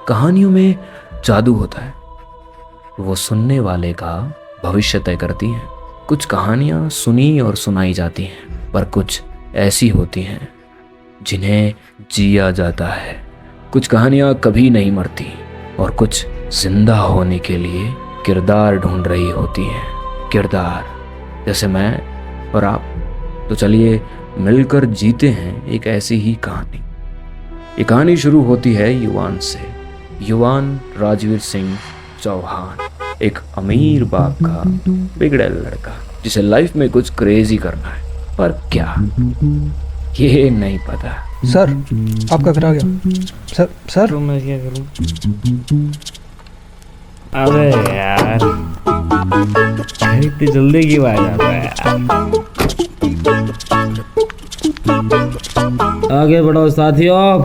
कहानियों में जादू होता है, वो सुनने वाले का भविष्य तय करती हैं। कुछ कहानियाँ सुनी और सुनाई जाती हैं, पर कुछ ऐसी होती हैं जिन्हें जिया जाता है। कुछ कहानियाँ कभी नहीं मरती और कुछ जिंदा होने के लिए किरदार ढूंढ रही होती हैं। किरदार जैसे मैं और आप। तो चलिए मिलकर जीते हैं एक ऐसी ही कहानी। ये कहानी शुरू होती है युवान से। युवान राजवीर सिंह चौहान, एक अमीर बाप का बिगड़ैल लड़का जिसे लाइफ में कुछ क्रेजी करना है, पर क्या ये नहीं पता। सर आपका घर आ गया। सर तो मैं क्या करूं? अबे यार इतनी जल्दी क्यों आ जाता है यार? आगे बढ़ो साथियों,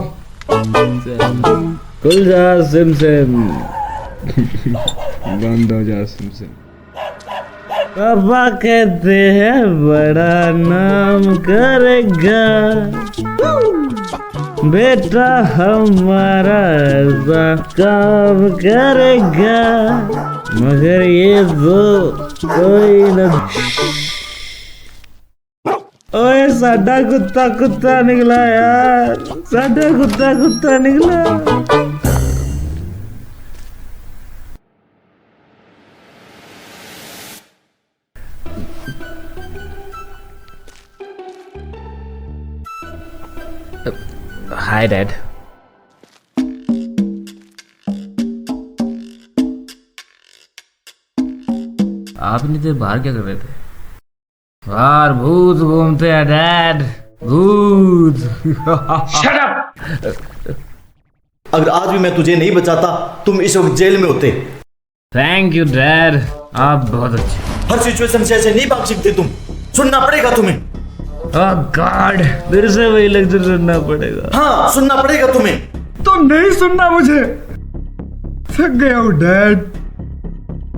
खुल जा सिम सिम, बंद हो जा सिम सिम। पापा कहते हैं बड़ा नाम करेगा बेटा हमारा, ऐसा काम करेगा, मगर ये तो कोई न। ओए साडा कुत्ता निकला यार, साडा कुत्ता निकला। Hi dad. आप इतनी देर बाहर क्या कर रहे थे? बाहर भूत घूमते हैं डैड, भूत। Shut up! अगर आज भी मैं तुझे नहीं बचाता तुम इस वक्त जेल में होते। थैंक यू डैड, आप बहुत अच्छे। हर सिचुएशन से ऐसे नहीं भाग सकते तुम, सुनना पड़ेगा तुम्हें। ओह गॉड, फिर से वही लेक्चर सुनना पड़ेगा। हाँ सुनना पड़ेगा तुम्हें। तो नहीं सुनना मुझे, थक गया हूँ डैड।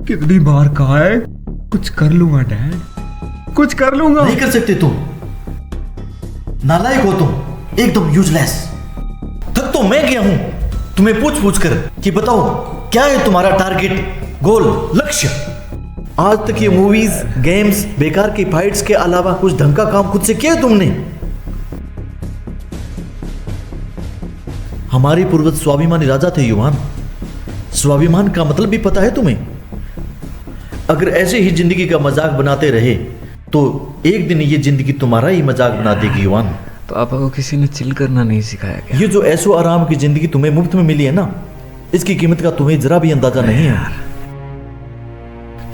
कितनी बार कहा है कुछ कर लूंगा डैड, कुछ कर लूंगा। नहीं कर सकते तुम, नालायक हो तुम, एकदम यूजलेस। थक तो मैं गया हूं तुम्हें पूछ कर कि बताओ क्या है तुम्हारा टारगेट, गोल, लक्ष्य। आज तक ये मूवीज, गेम्स, बेकार की फाइट्स के अलावा कुछ ढंग का काम खुद से किया है तुमने? हमारे पूर्वज स्वाभिमानी राजा थे युवान। स्वाभिमान का मतलब भी पता है तुम्हें? अगर ऐसे ही जिंदगी का मजाक बनाते रहे तो एक दिन ये जिंदगी तुम्हारा ही मजाक बना देगी युवान। पापा को किसी ने चिल करना नहीं सिखाया क्या? ये जो ऐशो आराम की जिंदगी तुम्हें मुफ्त में मिली है ना, इसकी कीमत का तुम्हें जरा भी अंदाजा नहीं है।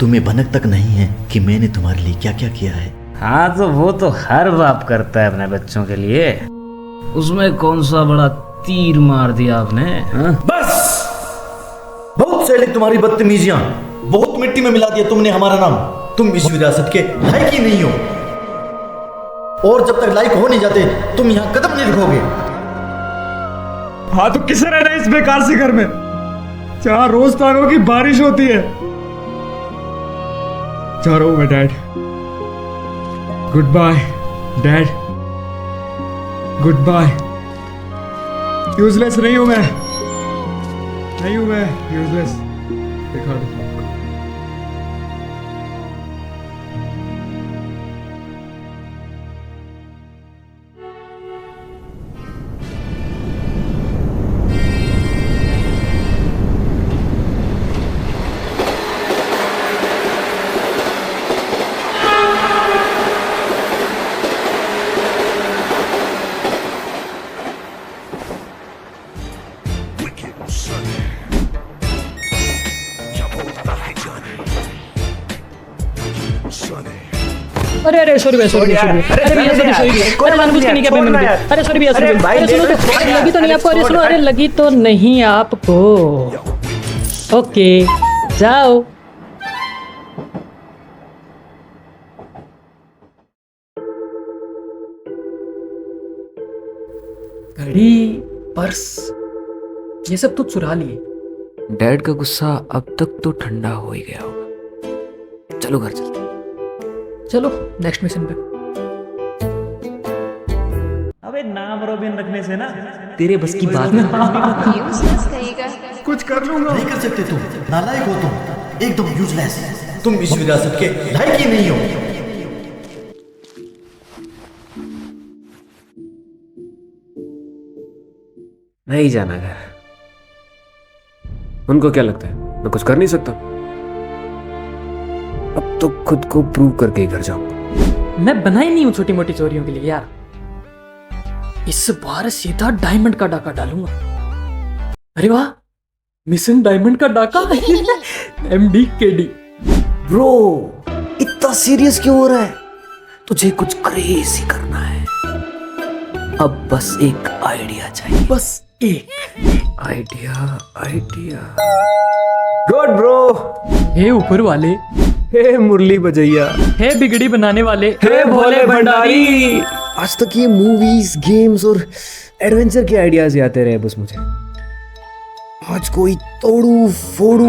तुम्हें भनक तक नहीं है कि मैंने तुम्हारे लिए क्या क्या किया है। हाँ तो वो तो हर बाप करता है अपने बच्चों के लिए, उसमें कौन सा बड़ा तीर मार दिया आपने? हाँ? बस बहुत सैली तुम्हारी बदतमीजियां, बहुत मिट्टी में मिला दिया तुमने हमारा नाम। तुम इस विरासत के लायक ही नहीं हो, और जब तक लायक हो नहीं जाते तुम यहाँ कदम नहीं रखोगे। हाँ तो किसे रहना इस बेकार से घर में जहाँ रोज तारों की बारिश होती है। जा रहा हूं मैं dad, good bye dad, good bye. Useless नहीं हूं मैं, यूजलेस। दिखा दो। अरे सॉरी भैया, सॉरी अरे जानबूझ के नहीं किया पेमेंट। अरे सॉरी भैया, अरे सुनो तो, लगी तो नहीं आपको? अरे सुनो, अरे लगी तो नहीं आपको? ओके जाओ। घड़ी, पर्स, ये सब तो चुरा लिए। डैड का गुस्सा अब तक तो ठंडा हो ही गया होगा। चलो घर चलते। चलो नेक्स्ट मिशन पे। अबे नाम रॉबिन रखने से ना तेरे बस की बात नहीं। यूजलेस कहेगा। कुछ कर लूंगा। नहीं कर सकते तुम, नालायक हो तुम, एकदम यूजलेस। तुम इस विरासत के लायक ही नहीं हो। नहीं जाना घर। उनको क्या लगता है मैं कुछ कर नहीं सकता? अब तो खुद को प्रूव करके ही घर जाऊंगा। मैं बना ही नहीं हूँ छोटी मोटी चोरियों के लिए यार। इस बार सीधा डायमंड का डाका डालूंगा। अरे वाह, मिशन डायमंड का डाका। MD KD। ब्रो इतना सीरियस क्यों हो रहा है? तुझे कुछ क्रेजी करना है। अब बस एक आइडिया चाहिए। बस एक आइडिया। Good bro. हे ऊपर वाले, हे मुरली बजैया, हे बिगड़ी बनाने वाले, हे भोले भंडारी। आज तक ये मूवीज, गेम्स और एडवेंचर के आइडियाज ही आते रहे बस मुझे। आज कोई तोड़ू फोड़ू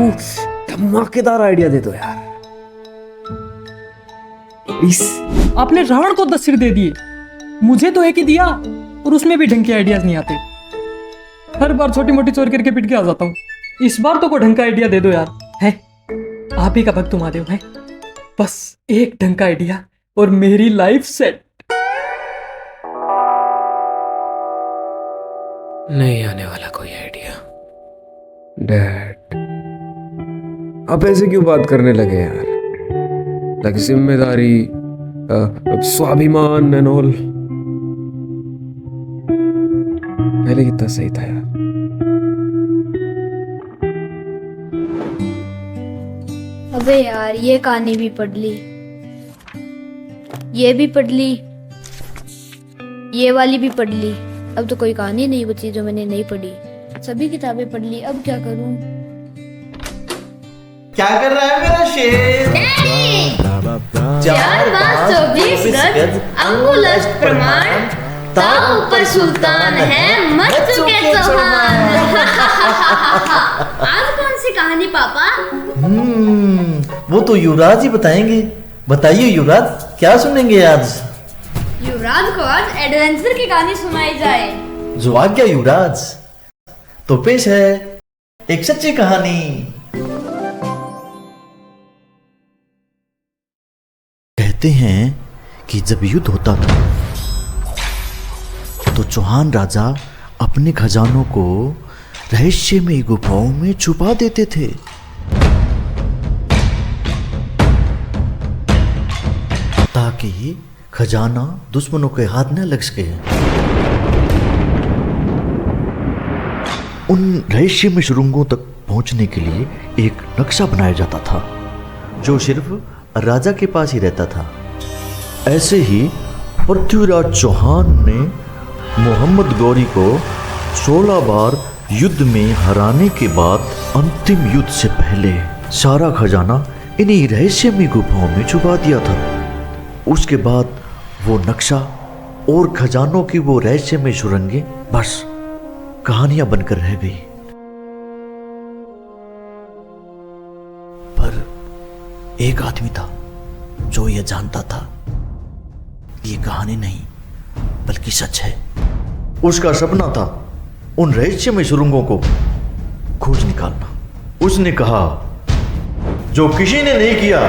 धमाकेदार आइडिया दे दो यार प्लीज। आपने रावण को 10 सिर दे दिए, मुझे तो एक ही दिया और उसमें भी ढंग के आइडियाज नहीं आते। हर बार छोटी मोटी चोरी करके पिट के आ जाता हूँ। इस बार तो कोई ढंग का आइडिया दे दो यार। है आप ही का भक्त महादेव है। बस एक ढंग का आइडिया और मेरी लाइफ सेट। नहीं आने वाला कोई आइडिया। डैड आप ऐसे क्यों बात करने लगे यार? लाइक जिम्मेदारी, स्वाभिमान एंड ऑल। पहले कितना सही था यार। अबे यार, ये कहानी भी पढ़ ली, ये भी पढ़ ली, ये वाली भी पढ़ ली। अब तो कोई कहानी नहीं बची जो मैंने नहीं पढ़ी। सभी किताबें पढ़ ली, अब क्या करूं? क्या कर रहा है मेरा शेर? 4 बार 24 गज अंगुलस्त प्रमाण, ताऊ ऊपर सुल्तान है मत चुके चौहान। आज कौन सी कहानी पापा? वो तो युवराज ही बताएंगे। बताइए युवराज, क्या सुनेंगे आज? युवराज को आज एडवेंचर की कहानी सुनाई जाए। जो आज्ञा युवराज। तो पेश है एक सच्ची कहानी। कहते हैं कि जब युद्ध होता था तो चौहान राजा अपने खजानों को रहस्यमयी गुफाओं में छुपा देते थे। ताकि खजाना दुश्मनों के हाथ न लग सके। उन रहस्यमय सुरंगों तक पहुंचने के लिए एक नक्शा बनाया जाता था जो सिर्फ राजा के पास ही रहता था। ऐसे ही पृथ्वीराज चौहान ने मोहम्मद गौरी को 16 बार युद्ध में हराने के बाद अंतिम युद्ध से पहले सारा खजाना इन्हीं रहस्यमय गुफाओं में छुपा दिया था। उसके बाद वो नक्शा और खजानों की वो रहस्यमय सुरंगें बस कहानियां बनकर रह गई। पर एक आदमी था जो यह जानता था ये कहानी नहीं बल्कि सच है। उसका सपना था उन रहस्यमय सुरंगों को खोज निकालना। उसने कहा, जो किसी ने नहीं किया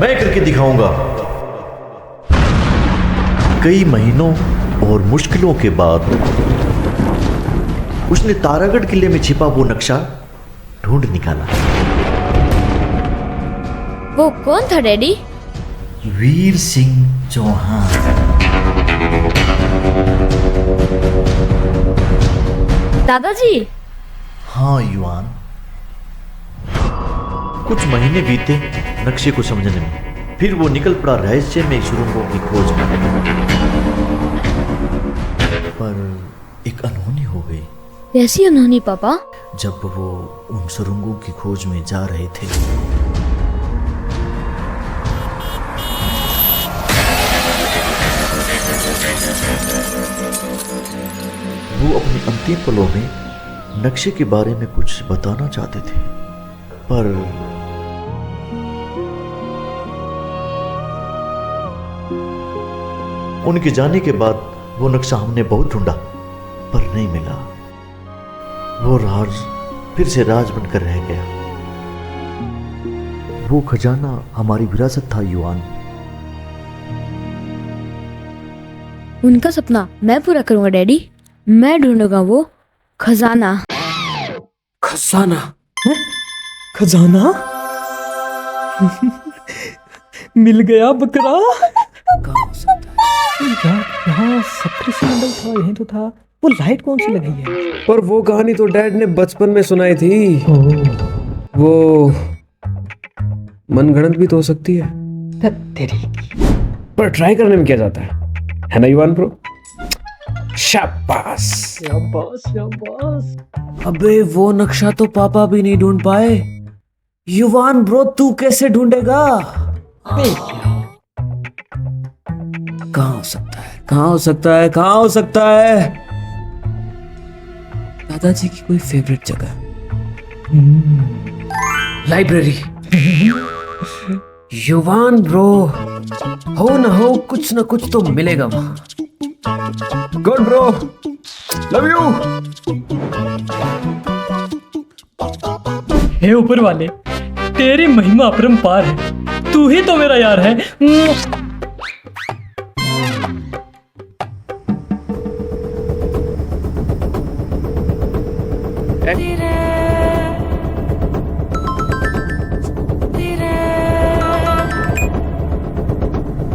मैं करके दिखाऊंगा। कई महीनों और मुश्किलों के बाद उसने तारागढ़ किले में छिपा वो नक्शा ढूंढ निकाला। वो कौन था डैडी? वीर सिंह चौहान। दादाजी? हाँ युवान। कुछ महीने बीते नक्शे को समझने में, फिर वो निकल पड़ा रहस्य में सुरंगों की खोज में। पर एक अनहोनी हो गई। कैसी अनहोनी पापा? जब वो उन सुरंगों की खोज में जा रहे थे वो अपने अंतिम पलों में नक्शे के बारे में कुछ बताना चाहते थे, पर उनके जाने के बाद वो नक्शा हमने बहुत ढूंढा पर नहीं मिला। वो राज फिर से राज बनकर रह गया। वो खजाना हमारी विरासत था युवान। उनका सपना मैं पूरा करूंगा डैडी। मैं ढूंढूंगा वो खजाना। खजाना? खजाना? मिल गया बकरा। कहाँ हो सकता है? यार यहाँ सप्रेशन मंडल था, यही तो था। वो लाइट कौन सी लगाई है? पर वो कहानी तो डैड ने बचपन में सुनाई थी। वो मनगढ़ंत भी तो हो सकती है, तेरी पर ट्राई करने में क्या जाता है ना युवान ब्रो? शाबाश। शाबाश शाबाश। अबे वो नक्शा तो पापा भी नहीं ढूंढ पाए। युवान ब्रो तू कैसे ढूंढेगा? कहाँ हो सकता है? कहाँ हो सकता है? कहाँ हो सकता है? दादाजी की कोई फेवरेट जगह? लाइब्रेरी। युवान ब्रो हो ना हो कुछ ना कुछ तो मिलेगा वहां। Good bro, love you. हे ऊपर वाले, तेरी महिमा अपरंपार है। तू ही तो मेरा यार है।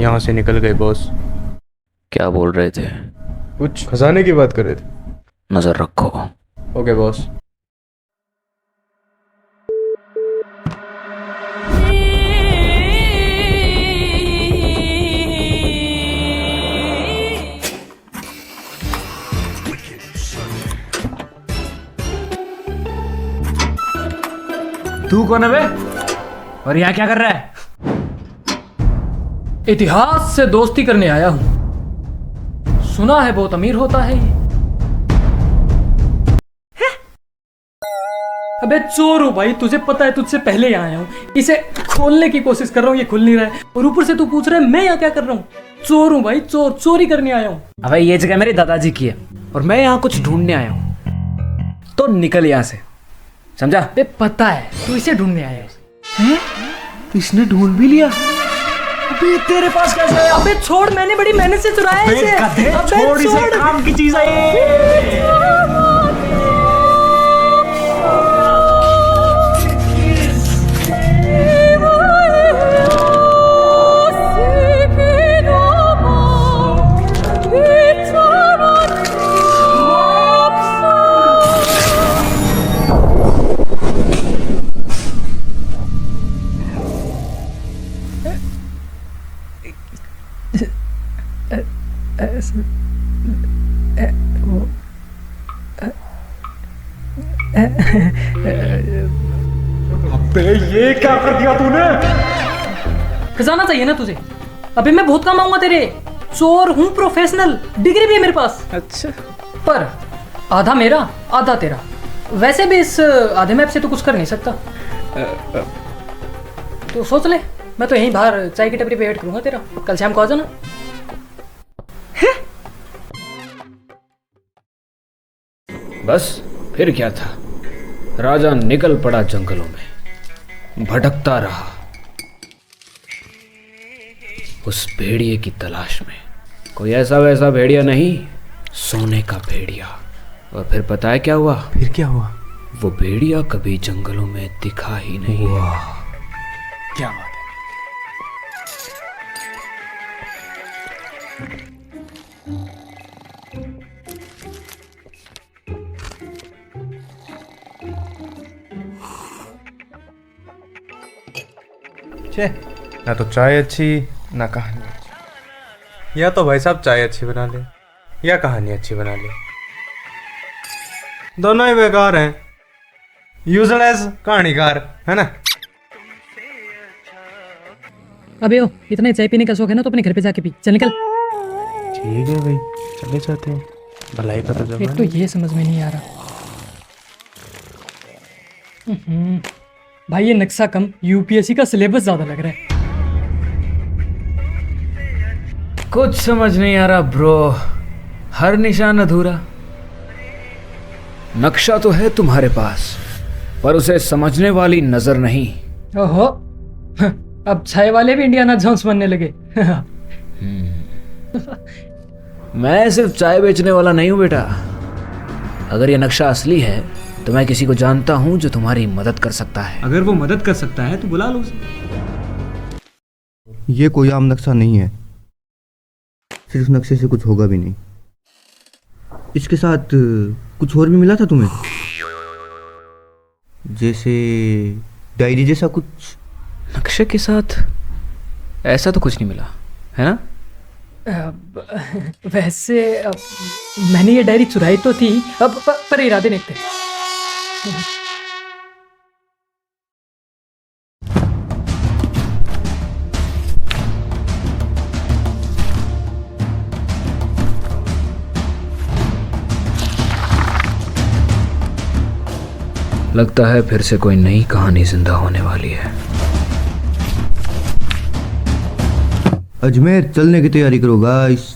यहाँ से निकल गए बॉस। क्या बोल रहे थे? कुछ खजाने की बात कर रहे थे। नजर रखो। Okay boss. तू कौन है बे? और यहाँ क्या कर रहा है? इतिहास से दोस्ती करने आया हूं। सुना है बहुत अमीर होता है ये। अबे चोर हूं भाई, तुझे पता है, तुझसे पहले यहाँ आया हूँ। इसे खोलने की कोशिश कर रहा हूँ, ये खुल नहीं रहा है। और ऊपर से तू पूछ रहा है मैं यहाँ क्या कर रहा हूँ? चोर हूँ भाई, चोर, चोरी करने आया हूँ। अबे ये जगह मेरे दादाजी की है और मैं यहाँ कुछ ढूंढने आया हूँ। तो निकल यहाँ से, समझा? अबे पता है तू इसे ढूंढने आया है। इसने ढूंढ भी लिया। अबे तेरे पास कैसे आया? अबे छोड़, मैंने बड़ी मेहनत से चुराया है इसे। अबे छोड़ इसे, काम की चीज है ये। अबे ये क्या कर दिया तूने? खजाना चाहिए ना तुझे? अबे मैं बहुत काम आऊंगा तेरे। चोर हूँ प्रोफेशनल, डिग्री भी है मेरे पास। अच्छा, पर आधा मेरा आधा तेरा। वैसे भी इस आधे मैप से तो कुछ कर नहीं सकता। तो सोच ले, मैं तो यहीं बाहर चाय की टपरी पे वेट करूंगा तेरा। कल शाम को आ जाना। बस फिर क्या था? राजा निकल पड़ा जंगलों में, भटकता रहा उस भेड़िए की तलाश में। कोई ऐसा वैसा भेड़िया नहीं, सोने का भेड़िया। और फिर पता है क्या हुआ? फिर क्या हुआ? वो भेड़िया कभी जंगलों में दिखा ही नहीं। क्या बात है? छे, ना तो चाय अच्छी ना कहानी अच्छी। या तो भाई साहब चाय अच्छी बना ले या कहानी अच्छी बना ले, दोनों ही बेकार हैं। यूजलेस कहानीकार है ना। अबे ओ, इतना ही चाय पीने का शौक है ना तो अपने घर पे जाके पी। चल निकल। ठीक है भाई, चले जाते हैं। भलाई का तो एक तो ये समझ में नहीं आ रहा। भाई ये नक्शा कम, यूपीएससी का सिलेबस ज्यादा लग रहा है। कुछ समझ नहीं आ रहा ब्रो। हर निशान अधूरा। नक्शा तो है तुम्हारे पास, पर उसे समझने वाली नजर नहीं। ओहो, अब छाए वाले भी इंडियाना जोन्स बनने लगे। मैं सिर्फ चाय बेचने वाला नहीं हूं बेटा। अगर ये नक्शा असली है तो मैं किसी को जानता हूं जो तुम्हारी मदद कर सकता है। अगर वो मदद कर सकता है तो बुला लो उसे। ये कोई आम नक्शा नहीं है, फिर उस नक्शे से कुछ होगा भी नहीं। इसके साथ कुछ और भी मिला था तुम्हें, जैसे डायरी जैसा कुछ? नक्शे के साथ ऐसा तो कुछ नहीं मिला है ना? वैसे मैंने ये डायरी चुराई तो थी, अब पर इरादे नहीं थे। लगता है फिर से कोई नई कहानी जिंदा होने वाली है। अजमेर चलने की तैयारी करो गाइस।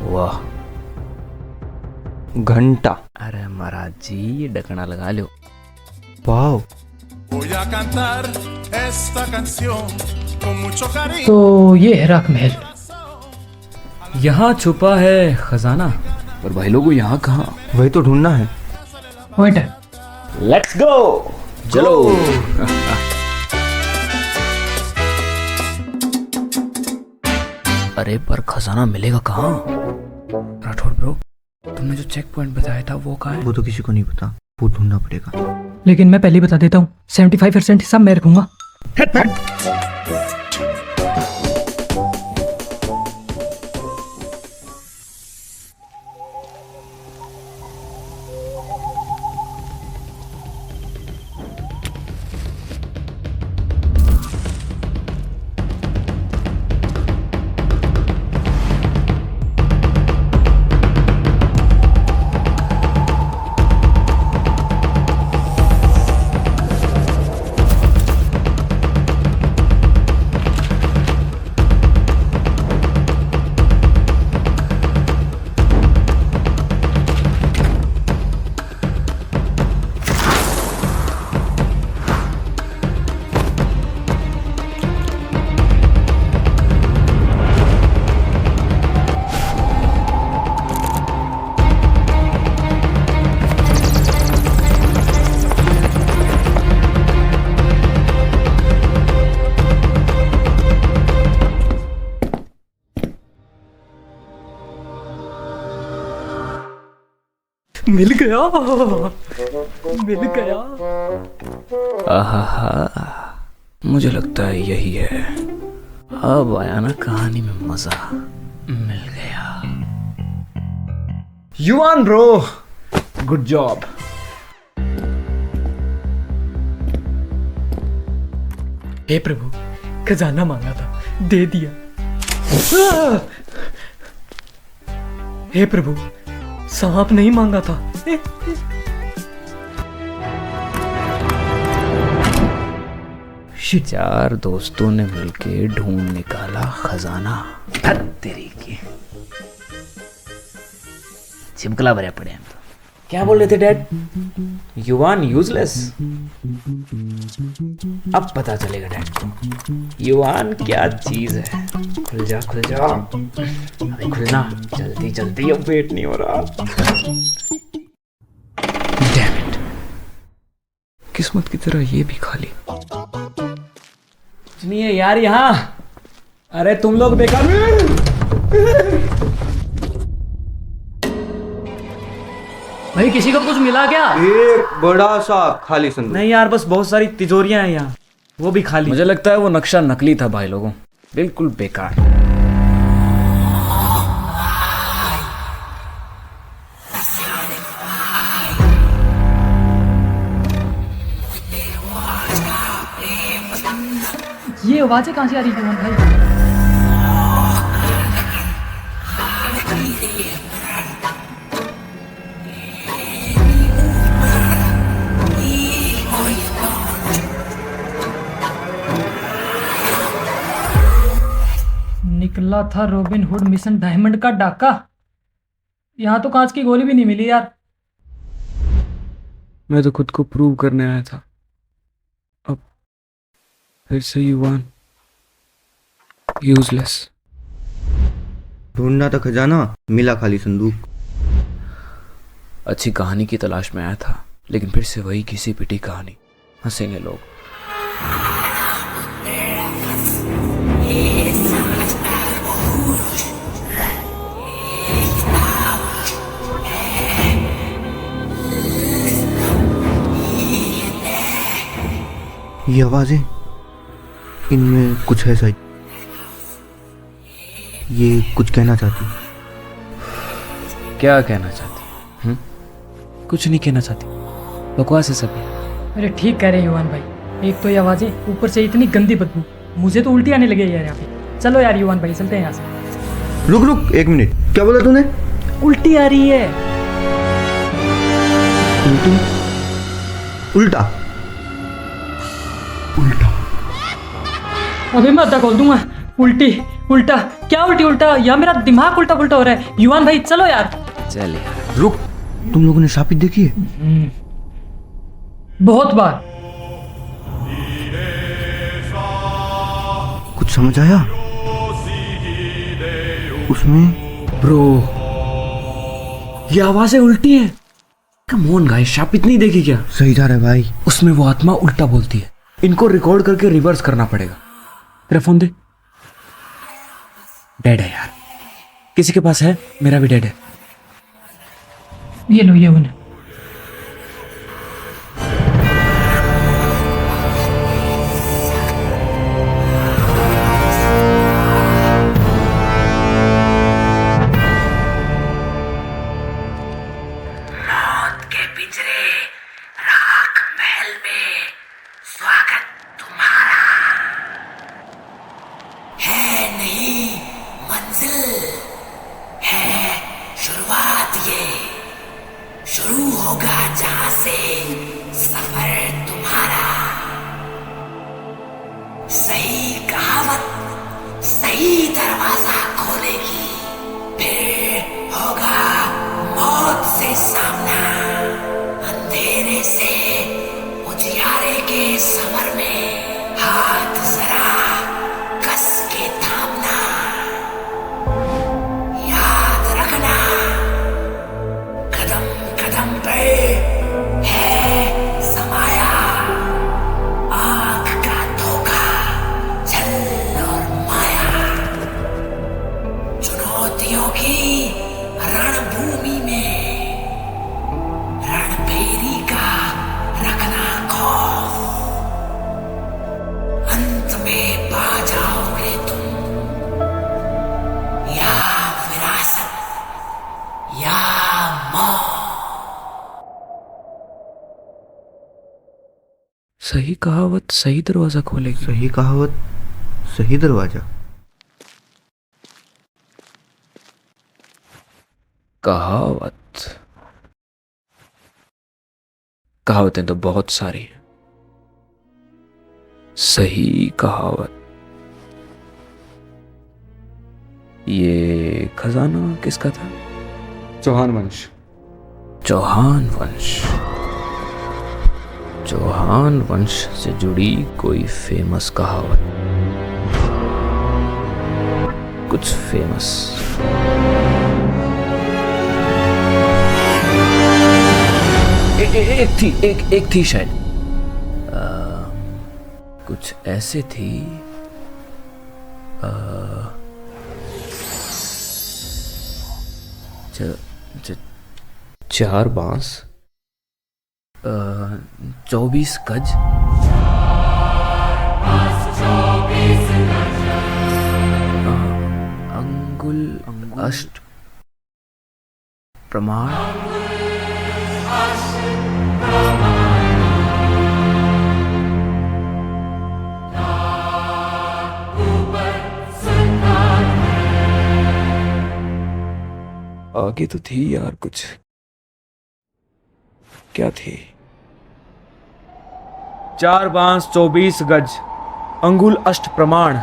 वाह, घंटा। अरे महाराज जी ये ढकना लगा लो। Wow, Voy a cantar esta canción con mucho cariño. तो ये है राख महल। यहाँ छुपा है खजाना, पर भाई लोगों यहाँ कहाँ? वही तो ढूंढना है। पॉइंट है। लेट्स गो, चलो। अरे पर खजाना मिलेगा कहाँ? राठौड़ ब्रो, तुमने जो चेक पॉइंट बताया था वो कहाँ है? वो तो किसी को नहीं पता, वो ढूंढना पड़ेगा। लेकिन मैं पहले ही बता देता हूँ, 75% हिस्सा मैं रखूंगा। मिल गया, मिल गया। आहा, मुझे लगता है यही है। अब आया ना कहानी में मजा। मिल गया। युवान ब्रो, गुड जॉब। हे प्रभु, खजाना मांगा था, दे दिया। हे प्रभु, सांप नहीं मांगा था। चार दोस्तों ने मिलके ढूंढ निकाला खजाना। हद तेरी की चिमकला भरे पड़े हम तो। क्या बोल रहे थे डैड? युवान यूजलेस। अब पता चलेगा डैड को युवान क्या चीज है। खुल जा खुल जा, अबे खुलना जल्दी जल्दी, अब वेट नहीं हो रहा। डैम इट, किस्मत की तरह ये भी खाली। कुछ नहीं है यार यहाँ। अरे तुम लोग बेकार। भाई किसी को कुछ मिला क्या? एक बड़ा सा खाली संदूक। नहीं यार, बस बहुत सारी तिजोरियां हैं यहाँ, वो भी खाली। मुझे लगता है वो नक्शा नकली था भाई लोगों, बिल्कुल बेकार। ये आवाजें कहाँ से आ रही है भाई? निकला था रॉबिन हुड मिशन डायमंड का डाका। यहाँ तो कांच की गोली भी नहीं मिली यार। मैं तो खुद को प्रूव करने आया था, अब फिर से युवान यूजलेस। ढूंढना था खजाना, मिला खाली संदूक। अच्छी कहानी की तलाश में आया था, लेकिन फिर से वही घिसी पिटी कहानी। हंसेंगे लोग। ये आवाजें, इनमें कुछ है सही। ये कुछ कहना चाहती। क्या कहना चाहती? कुछ नहीं कहना चाहती, बकवास है सभी। अरे ठीक कह रहे हैं युवान भाई, एक तो ये आवाजें, ऊपर से इतनी गंदी बदबू, मुझे तो उल्टी आने लगे यार यहाँ पे। चलो यार युवान भाई चलते हैं यहाँ से। रुक रुक एक मिनट, क्या बोला तूने? उल्टी आ रही है। उल्टा उल्टा। अभी मैं अद्धा खोल दूंगा। उल्टी उल्टा क्या उल्टी उल्टा? या मेरा दिमाग उल्टा पुल्टा हो रहा है। युवान भाई चलो यार। चल यार रुक, तुम लोगों ने शापित देखी है? बहुत बार। कुछ समझ आया उसमें? ब्रो, ये आवाजें उल्टी हैं। कम ऑन गाइस, शापित नहीं देखी क्या? सही जा रहा है भाई। उसमें वो आत्मा उल्टा बोलती है। इनको रिकॉर्ड करके रिवर्स करना पड़ेगा। तेरा फोन दे। डेड है यार, किसी के पास है? मेरा भी डेड है। ये लो ये उन्हें। शुरू होगा जहां से सफर तुम्हारा। सही कहावत सही दरवाजा खोलेगी, फिर होगा मौत से सामना। अंधेरे से उजियारे के सफर में हाथ जरा कस के थामना। याद रखना, कदम कदम पे है समाया आँख का धोखा, छल और माया। चुनौतियों की रणभूमि में रणभेरी का रखना खौफ। अंत में पा जाओगे तुम या विरासत या मौत। सही कहावत सही दरवाजा खोलेगी। सही कहावत सही दरवाजा। कहावत, कहावतें तो बहुत सारी हैं, सही कहावत। ये खजाना किसका था? चौहान वंश। चौहान वंश। चौहान वंश से जुड़ी कोई फेमस कहावत, कुछ फेमस। एक थी शायद, कुछ ऐसे थी। चार बांस, 24 गज, अंगुल अष्ट प्रमाण, आगे तो थी यार कुछ, क्या थी? 4 बांस 24 गज, अंगुल अष्ट प्रमाण,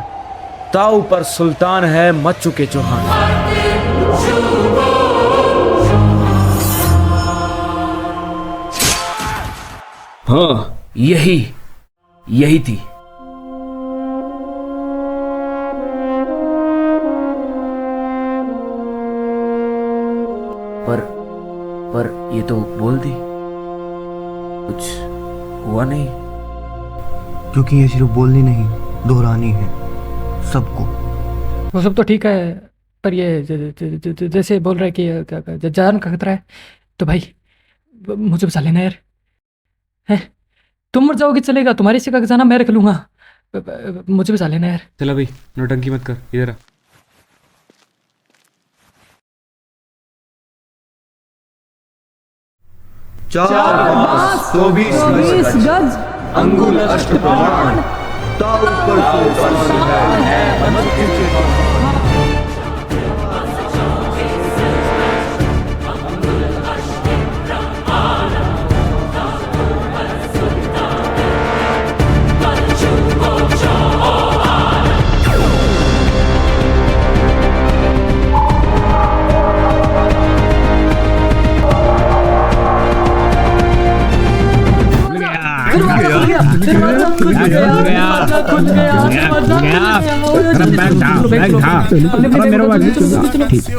ताऊ पर सुल्तान है मच चुके चौहान। हाँ, यही थी। पर ये तो बोल दी, कुछ हुआ नहीं। क्योंकि ये सिर्फ बोलनी नहीं, दोहरानी है सबको। वो सब तो ठीक है, पर ये जैसे बोल रहा है कि जान का खतरा है, तो भाई मुझे बचा लेना यार। है, तुम मर जाओगे चलेगा, तुम्हारी से का खजाना मैं रख लूंगा, मुझे बचा लेना यार। चला भाई, नौटंकी मत कर, इधर आ। 4 बांस 24 गज, अंगुल अष्ट प्रमाण, ताऊ पर सुल्तान है मच चुके चौहान।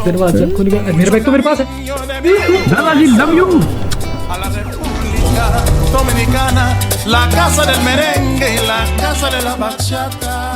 दरवाजा खुल गया, मेरा बैग तो मेरे पास है। दादाजी love you. A la República Dominicana, la casa del merengue y la casa de la bachata.